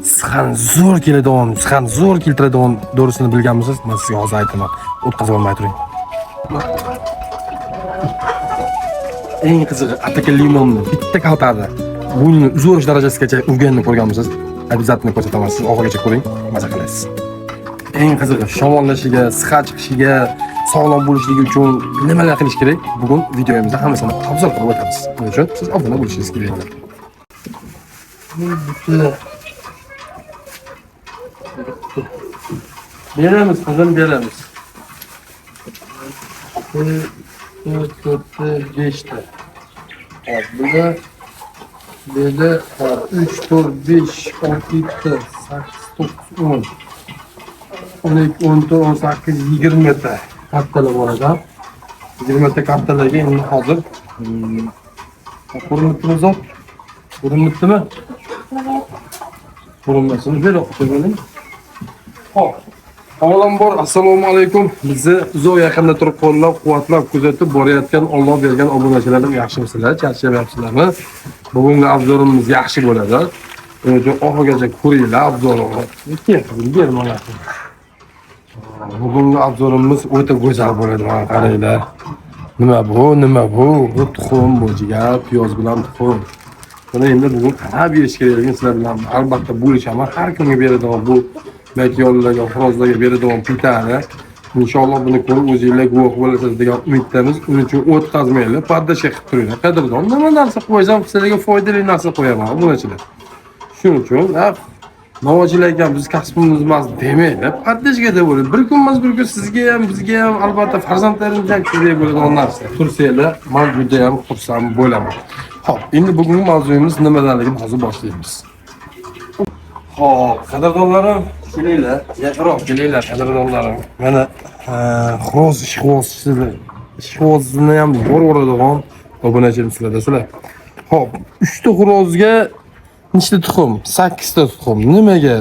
Siz zo'r keladigan, siz zo'r keltiradigan do'risini bilganmisiz? Men sizga hozir aytaman. O'tkazib olmay turing. Eng qizig'i ataka limonni bitta kaltada buni uzorish darajasigacha urganini ko'rganmisiz? Обязательно ko'rsataman. Siz oxirigacha ko'ring, maza qilasiz. Eng qizig'i shamollashiga, sixa chiqishiga, sog'lom bo'lishligi uchun nimalar qilish kerak? Bugun videomizda hammasini tafsil qilib o'tamiz. Buning uchun siz obuna bo'lishingiz kerak. Beramiz, qizim beramiz. 4 ta. Bunda 3, 4, 5, 6, 7, 8, 9, 10. 12, 14, 18, 20 ta kartalar bor ekan. 20 ta kartalarga endi hozir ko'rinibmi zot? Ko'rinibmi? Ko'rinmasin, ber o'qib. Hop. Avvalambor assalomu alaykum. Bizni uzoq yaqinda turib qo'llab-quvvatlab kuzatib borayotgan Alloh bergan obunachilarim yaxshimisizlar? Charchamayapsizlarmi? Bugungi obzorimiz yaxshi bo'ladi. Shuning uchun oxirigacha ko'ringlar obzorni. Ber mana. Bugungi obzorimiz o'ta go'zal bo'ladi, mana qaranglar. Nima bu? Bu tuxum, bu jigar, piyoz bilan tuxum. Buni endi bugun qarab berish kerakligini sizlar bilan albatta bo'lishaman. Har kimga beradigan bu metyollarga, xorozlarga beradigan pultani inshaalloh buni ko'rib o'zingizlar guvoh bo'lasiz degan umiddamiz. Uning uchun o'tkazmaylik, poddasha qilib turinglar. Qadrdon, nima narsa qo'ysam sizlarga foydali narsa qo'yaman bunachilar. Shuning uchun navochilar ekan biz kasbimiz emas demaylar, poddashgada bo'lib bir kun sizga ham bizga ham albatta farzandlarimizga ham kerak bo'ladigan narsa. Tursanglar, men juda ham xursand bo'laman. Xo'p, endi bugungi mavzuyimiz nimadanligini hozir boshlaymiz. Xo'p, qadrdonlarim, kelinglar, yaqinroq kelinglar qadrdonlarim. Mana ishxo'zni ham bor-boradigan obunachim sizlarda sizlar. Xo'p, 3 ta xorozga nechta tuxum? 8 ta tuxum. Nimaga?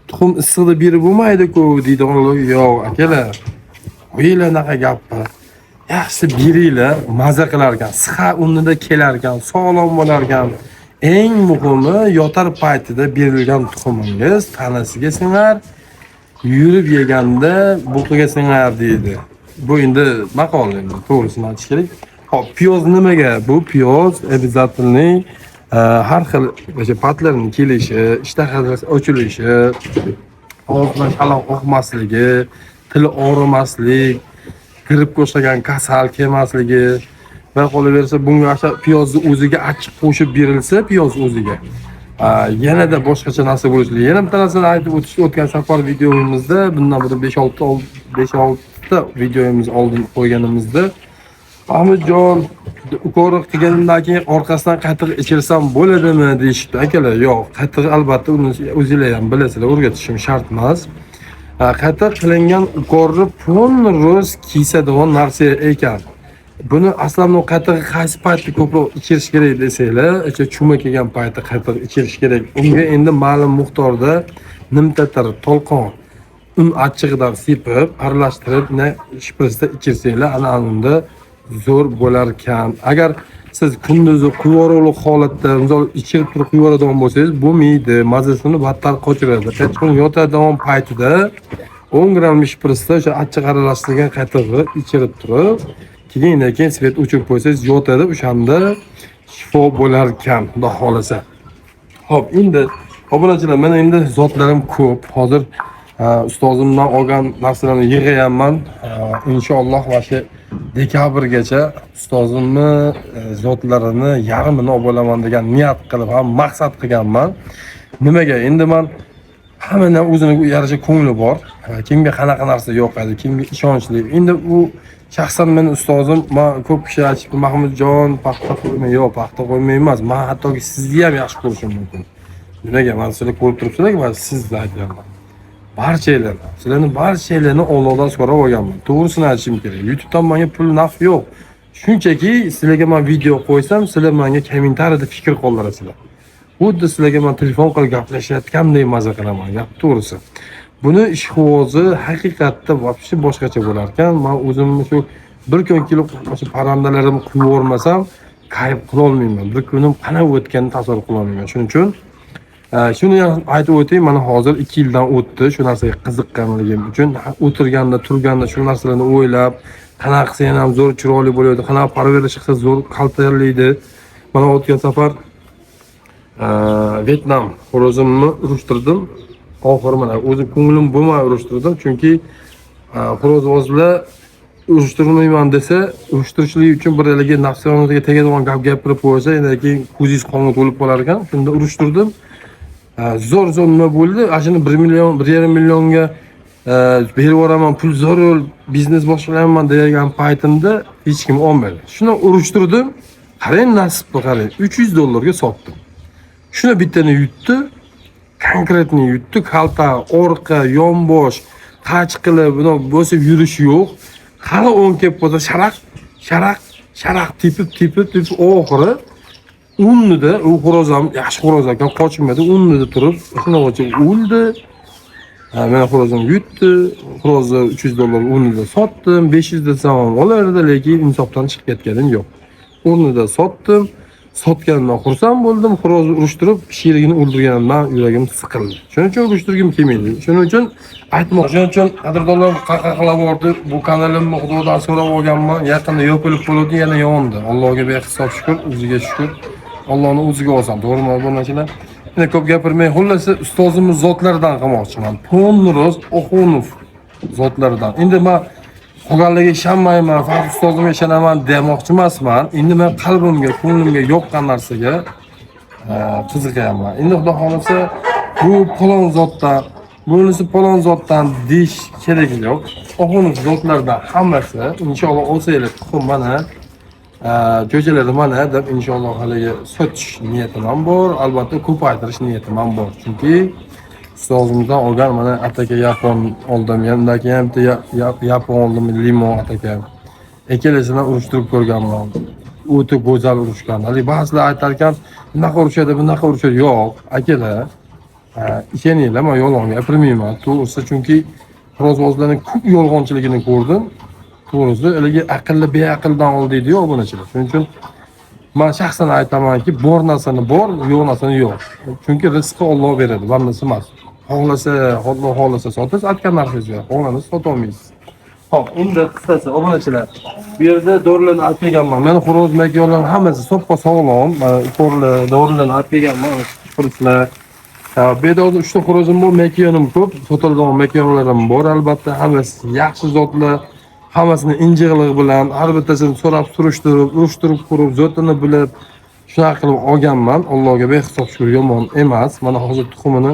Tuxum issiqda berib bo'lmaydi-ku deydiganlar. Yo'q, akalar. O'yinglar naqa gapmi? Yaxshi beringlar, maza qilar ekan, sixa o'rnida kelar ekan, sog'lom bo'lar ekan. Eng muhimi yotar paytida berilgan tuxumingiz tanasiga singar, yurib yeganda buqiga singar deydi. Bu endi maqol endi, to'g'risini aytish kerak. Xo'p, piyoz nimaga? Bu piyoz обязательно har xil o'sha patlarning kelishi, ishtahasi ochilishi, og'izdan shaloq oqmasligi, tili og'rimaslik, grippga o'xshagan kasal kelmasligi va qolaversa bunga o'sha piyozni o'ziga achchiq qo'shib berilsa, piyoz o'ziga yanada boshqacha narsa bo'lishligi. Yana bitta narsani aytib o'tgan safar videomizda, bundan bir 5-6 ta videomiz oldin qo'yganimizda Ahmedjon ukori qilgandan keyin orqasidan qatiq ichirsam bo'ladimi deyishdi akalar. Yo'q, qatiq albatta o'zingizlar ham bilasizlar, o'rgatishim shart emas. Qatiq qilingan ukorni ro'z kiyadigan narsa ekan. Buni aslan qatiq qaysi paytda ko'proq ichirish kerak desanglar, o'sha chuma kelgan paytda qatiq ichirish kerak. Unga endi ma'lum miqdorda nimtatar to'lqon un achchig'idan sepib, aralashtirib, shpritsda ichirsanglar, ana unda zo'r bo'lar ekan. Agar siz kunduzi quyuqroq holatda misol ichirib turib quyuqadigan bo'lsangiz, bo'lmaydi, mazasini battar qochiradi. Qachon yotadigan paytida 10 gram shpritsda o'sha achchiq aralashtirilgan qatiqni ichirib turib, keyin svet o'chirib qo'ysangiz yotadi, o'shanda shifo bo'lar ekan, xudo xolasa. Xo'p, endi obunachilar, men endi zotlarim ko'p. Hozir ustozimdan olgan narsalarni yig'ayapman. Inshaalloh o'sha dekabrgacha ustozimni zotlarini yarmini olib olaman degan niyat qilib ham maqsad qilganman. Nimaga? Endi men hammaning o'zining yarasha ko'ngli bor. Kimga qanaqa narsa yoqadi, kimga ishonchli. Endi u shaxsan men ustozim, men ko'p kishi aytibdi, Mahmudjon, paxta qo'ymay, yo'q, paxta qo'ymay emas. Men hattoki sizni ham yaxshi ko'rishim mumkin. Nimaga? Men sizlarga ko'rib turibsizlar-ku, men sizni aytganman. Sizlarning barchalarini Allohdan so'rab olganman. To'g'risini aytishim kerak. YouTube'dan menga pul naf yo'q. Shunchaki sizlarga men video qo'ysam, sizlar menga kommentariyada fikr qoldirasizlar. Xuddi sizlarga men telefon qilib gaplashayotgandek maza qilaman, gap to'g'risi. Buni ishxo'zi haqiqatda vobshe boshqacha bo'lar ekan. Men o'zimni shu bir kun kelib o'sha parrandalarimni quyib yormasam, kayf qila olmayman. Bir kunim qanday o'tganini tasavvur qila olmayman. Shuning uchun Shuni ham aytib o'tay, mana hozir 2 yildan o'tdi shu narsaga qiziqqanligim uchun. O'tirganda, turganda shu narsalarni o'ylab, qanaqa qilsa ham zo'r chiroyli bo'ladi, qanaqa parvarish qilsa zo'r qaltirlaydi. Mana o'tgan safar Vyetnam xo'rozimni urishtirdim. Oxiri mana o'zim ko'nglim bo'lmay urishtirdim, chunki xo'rozbozlar urishtirmayman desa, urishtirishlik uchun bir haligi nafsiyoniga tegadigan gap gapirib qo'ysa, endi keyin ko'zingiz qonga to'lib qolar ekan. Shunda urishtirdim. Zo'r nima bo'ldi? Ashuni 1 million, 1,5 millionga berib yuboraman, pul zarur, biznes boshlayman degan paytimda hech kim olmadi. Shuni urishtirdim. Qarang nasibga qarang, $300 ga sotdim. Shuni bittani yutdi. Konkretni yutdi. Qalta, orqa, yonbosh, qach qilib, buni bosib yurish yo'q. Hali 10 kelib qolsa sharaq tepib oxiri unnida u xo'roz ham yaxshi xo'roz ekan, qochmadi. Unnida turib, shunaqa o'ldi. Meni xo'rozim yutdi. Xo'rozni $300 unnida sotdim. 500 desam olardi, lekin insofdan chiqib ketganim yo'q. O'rnida sotdim. Sotganimdan xursand bo'ldim. Xo'rozni urishtirib, sherigini o'ldirganimdan yuragim siqildi. Shuning uchun urishtirgim kelmaydi. Shuning uchun aytmoqchi. Shuning uchun qadrdonlar qaqaqlab bordi. Bu kanalimni Xudodan so'rab olganman. Yaqinda yopilib bo'ldi, yana yondi. Allohga behisob shukr, o'ziga shukr. Allohni o'ziga olsam, to'g'rimi obunachilar? Endi ko'p gapirmay, xullas ustozimiz zotlaridan qilmoqchiman. Ponroz Oxunov zotlaridan. Endi men qolganligiga ishonmayman, faqat ustozimga ishonaman demoqchi emasman. Endi men qalbimga, ko'nglimga yoqqan narsaga qiziqaman. Endi xudo xolasa bu palon zotdan, bunisi palon zotdan deyish kerak yo'q. Oxunov zotlaridan hammasi inshaalloh o'saylar tuxum mana jo'jalarni mana deb inshaalloh haliga sotish niyatim ham bor, albatta ko'paytirish niyatim ham bor. Chunki ustozimizdan olgan mana ataka yapon oldim, yandan keyin ham bitta yapon oldim, limon ataka. Ikkalasini urishtirib ko'rganman. O'ta go'zal urishgan. Hali ba'zilar aytar ekan, bunaqa urishadi, bunaqa urishadi. Yo'q, akalar. Ishoninglar, men yolg'on gapirmayman. To'g'risi, chunki xo'rozbozlarning ko'p yolg'onchiligini ko'rdim. To'g'risi, haligi aqlli beaqldan ol deydi-ku obunachilar. Shuning uchun men shaxsan aytamanki, bor narsani bor, yo'q narsani yo'q. Chunki rizqni Alloh beradi, bandasi emas. Xohlasa, Alloh xohlasa sotasiz, aytgan narsangizni, xohlangiz sota olmaysiz. Xo'p, endi qisqasi obunachilar. Bu yerda dorilarni olib kelganman. Meni xo'roz makiyonlarning hammasi soppa sog'lom. Dorilarni olib kelganman. Qurislar. Bu yerda 3 ta xo'rozim bor, makiyonim ko'p. Sotiladigan makiyonlarim bor, albatta. Hammasi yaxshi zotlar. Hammasini injiqlik bilan har bittasini so'rab surishtirib, urishtirib ko'rib, zotini bilib shunaqa qilib olganman. Allohga behisob shukr, yomon emas. Mana hozir tuxumini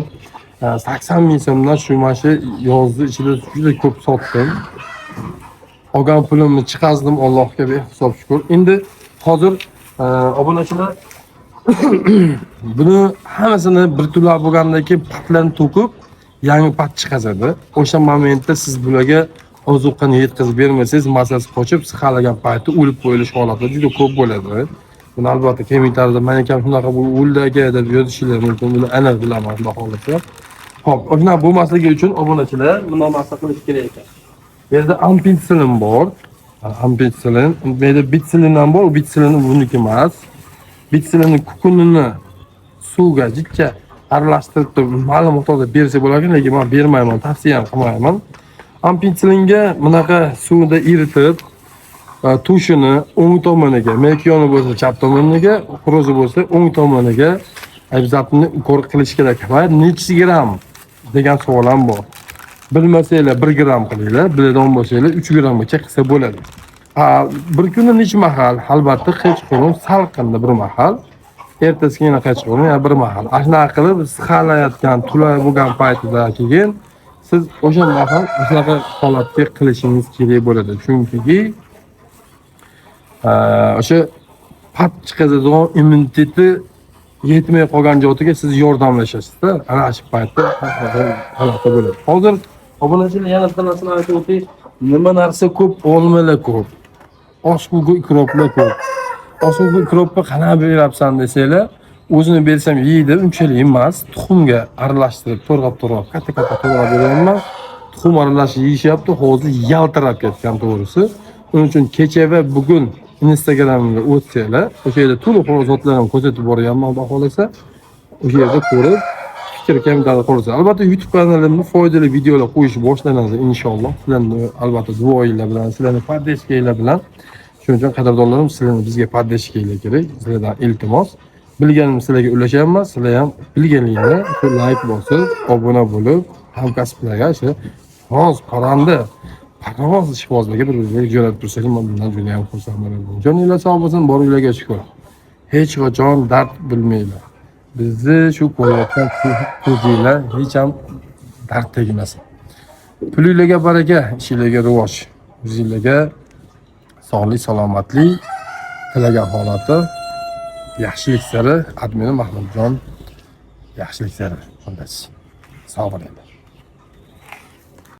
80 ming so'mdan shu mana yozni ichida juda ko'p sotdim. Olgan pulimni chiqazdim, Allohga behisob shukr. Endi hozir obunachilar buni hammasini bir turlab bo'lgandan keyin patlarni to'kib, yangi pat chiqazadi. O'sha momentda siz bularga ozuqani yetkazib bermasangiz, masalasi qochib, siqalagan paytda o'lib qo'yilish holatlari juda ko'p bo'ladi. Buni albatta kommentariyada men ham shunaqa bu o'ldaga deb yozishinglar mumkin. Buni aniq bilaman, xudo xolasa. Xo'p, o'shuna bo'lmasligi uchun obunachilar buni narsa qilish kerak ekan. Bu yerda ampinsilin bor. Ampinsilin, bu yerda bitsilin ham bor, bitsilin buniki emas. Bitsilini kukunini suvga jicha aralashtirib ma'lum miqdorda bersa bo'lar, lekin men bermayman, tavsiya ham qilmayman. Ampinsilinga bunaqa suvda eritib, tushini o'ng tomoniga, makiyoni bo'lsa chap tomoniga, xo'rozi bo'lsa o'ng tomoniga obязательно ko'rib qilish kerak. Va necha gram degan savol ham bor. Bilmasanglar 1 gram qilinglar, biladigan bo'lsanglar 3 gramgacha qilsa bo'ladi. Bir kunda necha mahal? Albatta kechqurun salqinda bir mahal, ertasiga kechqurun yana bir mahal. Shunaqa qilib siqalayotgan, tulay bo'lgan paytida keyin siz o'sha mahal shunaqa holatga qilishingiz kerak bo'ladi. Chunki o'sha pat chiqadigan immuniteti yetmay qolgan joyga siz yordamlashasizda, ana shu paytda holatda bo'ladi. Hozir obunachilar yana bir narsani aytib o'tay, nima narsa ko'p, olmalar ko'p. Oshqo'g'i ikroplar ko'p. Oshqo'g'i ikropni qanaqa beryapsan desanglar, o'zini bersam yeydi, unchalik emas. Tuxumga aralashtirib, to'rg'ab, katta-katta to'g'rab beraman. Tuxum aralashib yeyishyapti, hozir yaltirab ketgan to'g'risi. Uning uchun kecha va bugun Instagramga o'tsanglar, o'sha yerda to'liq zotlarni ko'rsatib boraman, xudo xolasa. O'sha yerda ko'rib, fikr kommentariyada qoldirsangiz. Albatta YouTube kanalimda foydali videolar qo'yishni boshlaymiz inshaalloh. Sizlarni albatta duoinglar bilan, sizlarni podдержкаңlar bilan. Shuning uchun qadrdonlarim, sizlarni bizga podдержкаңlar kerak. Sizlardan iltimos. Bilganim sizlarga ulashyapman. Sizlar ham bilganinglarni shu like bosib, obuna bo'lib, hamkasblarga shu g'oz paranda parvoz ishbozlarga bir jo'natib tursangiz, men bundan juda ham xursand bo'laman. Joninglar sog' bo'lsin, boringlarga shukur. Hech qachon dard bilmaylar. Bizni shu ko'rayotgan ko'zinglar hech ham dard tegmasin. Pulinglarga baraka, ishinglarga rivoj, o'zinglarga sog'lik, salomatlik, tilagan holati, yaxshilik sari admini Mahmudjon yaxshilik sari. Shunday. Sog' bo'ling.